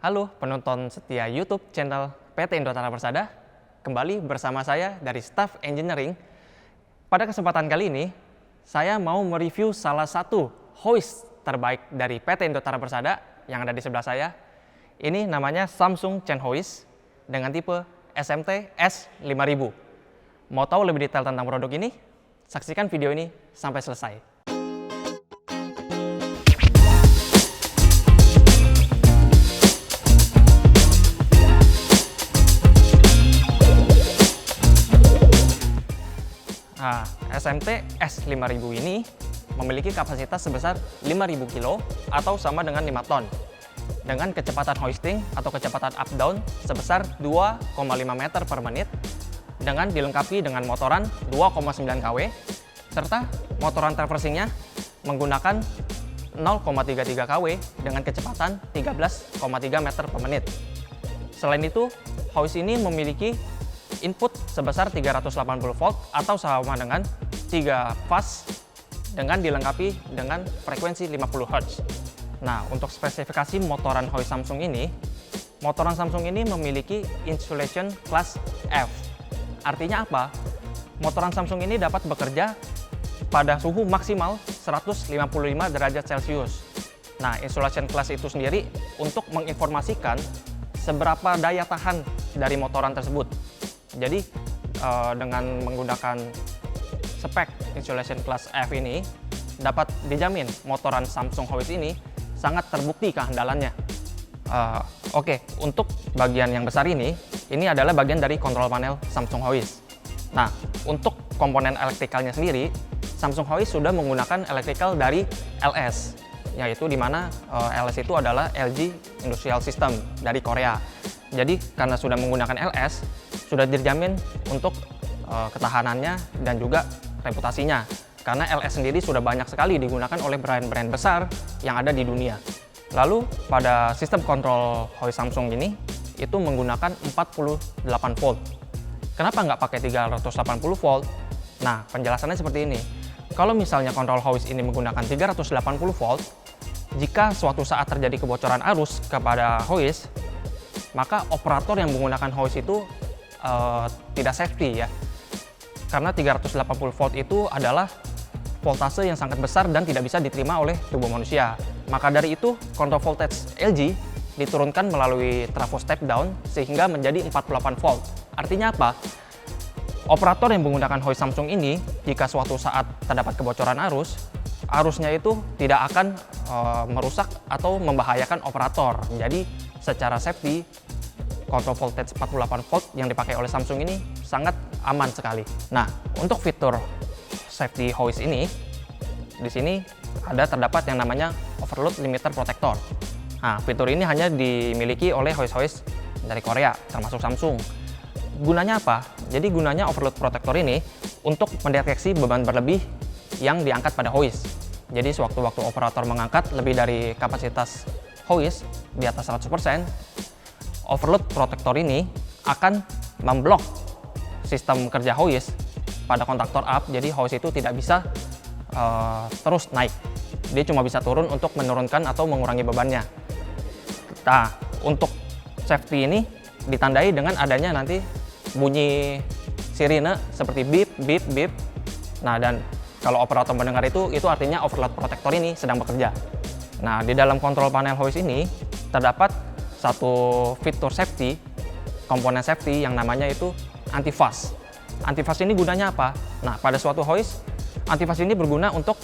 Halo penonton setia YouTube channel PT Indotara Persada. Kembali bersama saya dari Staff Engineering. Pada kesempatan kali ini, saya mau mereview salah satu hoist terbaik dari PT Indotara Persada yang ada di sebelah saya. Ini namanya Samsung Chain Hoist dengan tipe SMT S5000. Mau tahu lebih detail tentang produk ini? Saksikan video ini sampai selesai. Nah, SMT S5000 ini memiliki kapasitas sebesar 5000 kilo atau sama dengan 5 ton dengan kecepatan hoisting atau kecepatan up down sebesar 2,5 meter per menit dengan dilengkapi dengan motoran 2,9 kW serta motoran traversingnya menggunakan 0,33 kW dengan kecepatan 13,3 meter per menit. Selain itu, hoist ini memiliki input sebesar 380 volt atau sama dengan 3 fase dengan dilengkapi dengan frekuensi 50 Hz. Nah, untuk spesifikasi motoran hoist Samsung ini, motoran Samsung ini memiliki insulation class F. Artinya apa? Motoran Samsung ini dapat bekerja pada suhu maksimal 155 derajat Celcius. Nah, insulation class itu sendiri untuk menginformasikan seberapa daya tahan dari motoran tersebut. Jadi dengan menggunakan spek insulation class F ini dapat dijamin motoran Samsung hoist ini sangat terbukti keandalannya. Oke, untuk bagian yang besar ini adalah bagian dari kontrol panel Samsung hoist. Nah, untuk komponen elektrikalnya sendiri, Samsung hoist sudah menggunakan elektrikal dari LS, yaitu di mana LS itu adalah LG Industrial System dari Korea. Jadi karena sudah menggunakan LS, sudah dijamin untuk ketahanannya dan juga reputasinya. Karena LS sendiri sudah banyak sekali digunakan oleh brand-brand besar yang ada di dunia. Lalu pada sistem kontrol hoist Samsung ini, itu menggunakan 48 volt. Kenapa nggak pakai 380 volt? Nah, penjelasannya seperti ini. Kalau misalnya kontrol hoist ini menggunakan 380 volt, jika suatu saat terjadi kebocoran arus kepada hoist, maka operator yang menggunakan hoist itu tidak safety ya. Karena 380 volt itu adalah voltase yang sangat besar dan tidak bisa diterima oleh tubuh manusia. Maka dari itu, kontrol voltage LG diturunkan melalui trafo step down sehingga menjadi 48 volt. Artinya apa? Operator yang menggunakan hoist Samsung ini, jika suatu saat terdapat kebocoran arusnya itu tidak akan merusak atau membahayakan operator. Jadi secara safety, kontrol voltage 48 volt yang dipakai oleh Samsung ini sangat aman sekali. Nah, untuk fitur safety hoist ini, di sini terdapat yang namanya overload limiter protector. Nah, fitur ini hanya dimiliki oleh hoist-hoist dari Korea, termasuk Samsung. Gunanya apa? Jadi gunanya overload protector ini untuk mendeteksi beban berlebih yang diangkat pada hoist. Jadi sewaktu-waktu operator mengangkat lebih dari kapasitas hoist di atas 100%, overload protector ini akan memblok sistem kerja hoist pada kontaktor up, jadi hoist itu tidak bisa terus naik. Dia cuma bisa turun untuk menurunkan atau mengurangi bebannya. Nah, untuk safety ini ditandai dengan adanya nanti bunyi sirine seperti beep, beep, beep. Nah, dan kalau operator mendengar itu artinya overload protector ini sedang bekerja. Nah, di dalam kontrol panel hoist ini terdapat satu fitur safety, komponen safety yang namanya itu antifaz. Antifaz ini gunanya apa? Nah, pada suatu hoist, antifaz ini berguna untuk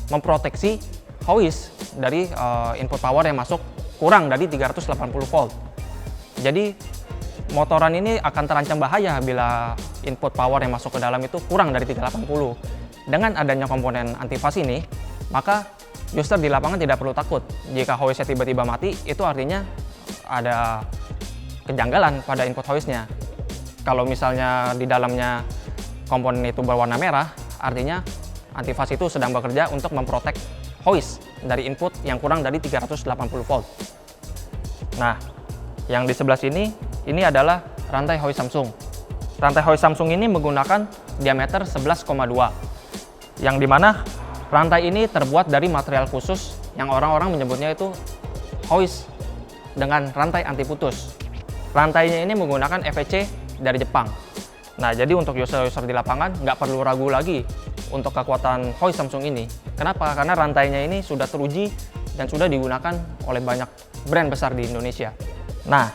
memproteksi hoist dari input power yang masuk kurang dari 380 volt. Jadi, motoran ini akan terancam bahaya bila input power yang masuk ke dalam itu kurang dari 380. Dengan adanya komponen antifaz ini, maka user di lapangan tidak perlu takut. Jika hoistnya tiba-tiba mati, itu artinya ada kejanggalan pada input hoistnya. Kalau misalnya di dalamnya komponen itu berwarna merah, artinya antifaz itu sedang bekerja untuk memprotek hoist dari input yang kurang dari 380 volt. Nah, yang di sebelah sini, ini adalah rantai hoist Samsung. Rantai hoist Samsung ini menggunakan diameter 11,2, yang dimana rantai ini terbuat dari material khusus yang orang-orang menyebutnya itu hoist dengan rantai anti putus. Rantainya ini menggunakan FEC dari Jepang. Nah, jadi untuk user-user di lapangan nggak perlu ragu lagi untuk kekuatan hoist Samsung ini. Kenapa? Karena rantainya ini sudah teruji dan sudah digunakan oleh banyak brand besar di Indonesia. Nah,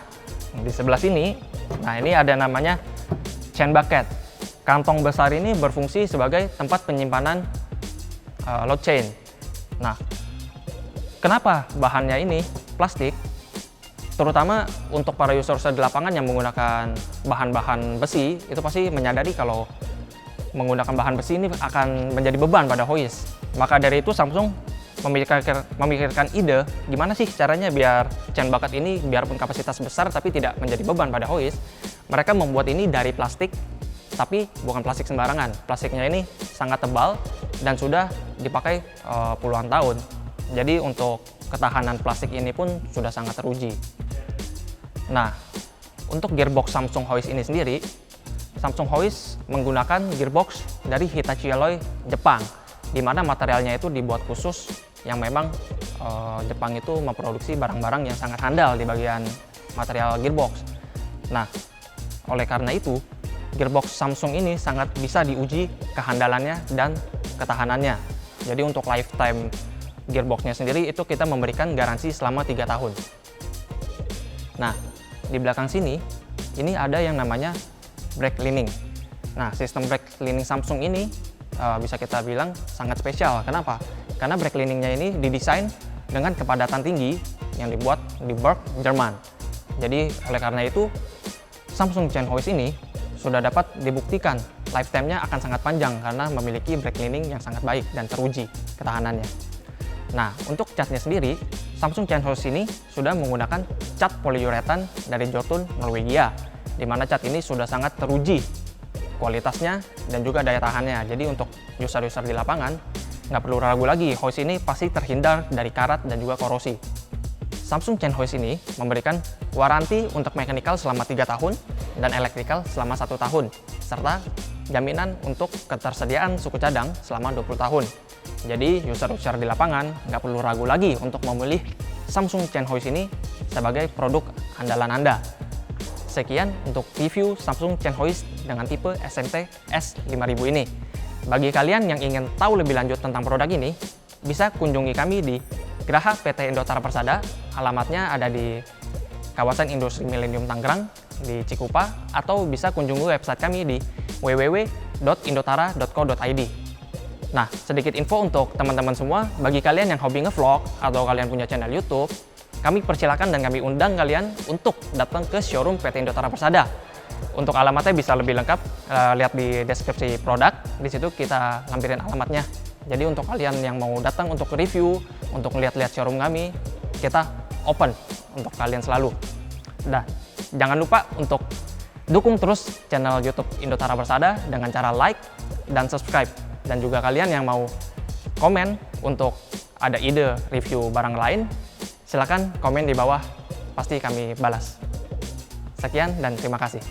di sebelah sini, ini ada namanya chain bucket. Kantong besar ini berfungsi sebagai tempat penyimpanan load chain. Nah, kenapa bahannya ini plastik? Terutama untuk para user di lapangan yang menggunakan bahan-bahan besi, itu pasti menyadari kalau menggunakan bahan besi ini akan menjadi beban pada hoist. Maka dari itu Samsung memikirkan ide gimana sih caranya biar chain bucket ini biarpun kapasitas besar tapi tidak menjadi beban pada hoist. Mereka membuat ini dari plastik, tapi bukan plastik sembarangan. Plastiknya ini sangat tebal dan sudah dipakai puluhan tahun. Jadi untuk ketahanan plastik ini pun sudah sangat teruji. Nah, untuk gearbox Samsung hoist ini sendiri, Samsung hoist menggunakan gearbox dari Hitachi Alloy Jepang, di mana materialnya itu dibuat khusus yang memang Jepang itu memproduksi barang-barang yang sangat handal di bagian material gearbox. Nah, oleh karena itu, gearbox Samsung ini sangat bisa diuji kehandalannya dan ketahanannya. Jadi untuk lifetime gearboxnya sendiri itu kita memberikan garansi selama 3 tahun. Nah, di belakang sini, ini ada yang namanya brake cleaning. Nah, sistem brake cleaning Samsung ini bisa kita bilang sangat spesial. Kenapa? Karena brake cleaningnya ini didesain dengan kepadatan tinggi yang dibuat di Berg, Jerman. Jadi, oleh karena itu, Samsung chain hoist ini sudah dapat dibuktikan lifetime-nya akan sangat panjang karena memiliki brake cleaning yang sangat baik dan teruji ketahanannya. Nah, untuk catnya sendiri, Samsung chain hoist ini sudah menggunakan cat poliuretan dari Jotun, Norwegia, di mana cat ini sudah sangat teruji kualitasnya dan juga daya tahannya. Jadi untuk user-user di lapangan, nggak perlu ragu lagi, hoist ini pasti terhindar dari karat dan juga korosi. Samsung chain hoist ini memberikan waranti untuk mechanical selama 3 tahun dan electrical selama 1 tahun, serta jaminan untuk ketersediaan suku cadang selama 20 tahun. Jadi user-user di lapangan nggak perlu ragu lagi untuk memilih Samsung chain hoist ini sebagai produk andalan Anda. Sekian untuk review Samsung chain hoist dengan tipe SMT S5000 ini. Bagi kalian yang ingin tahu lebih lanjut tentang produk ini, bisa kunjungi kami di Geraha PT Indotara Persada. Alamatnya ada di kawasan Industri Millennium Tangerang di Cikupa, atau bisa kunjungi website kami di www.indotara.co.id. Nah, sedikit info untuk teman-teman semua, bagi kalian yang hobi ngevlog atau kalian punya channel YouTube, kami persilakan dan kami undang kalian untuk datang ke showroom PT Indotara Persada. Untuk alamatnya bisa lebih lengkap, lihat di deskripsi produk, di situ kita lampirin alamatnya. Jadi untuk kalian yang mau datang untuk review, untuk lihat-lihat showroom kami, kita open untuk kalian selalu. Nah, jangan lupa untuk dukung terus channel YouTube Indotara Persada dengan cara like dan subscribe. Dan juga kalian yang mau komen untuk ada ide review barang lain, silakan komen di bawah, pasti kami balas. Sekian dan terima kasih.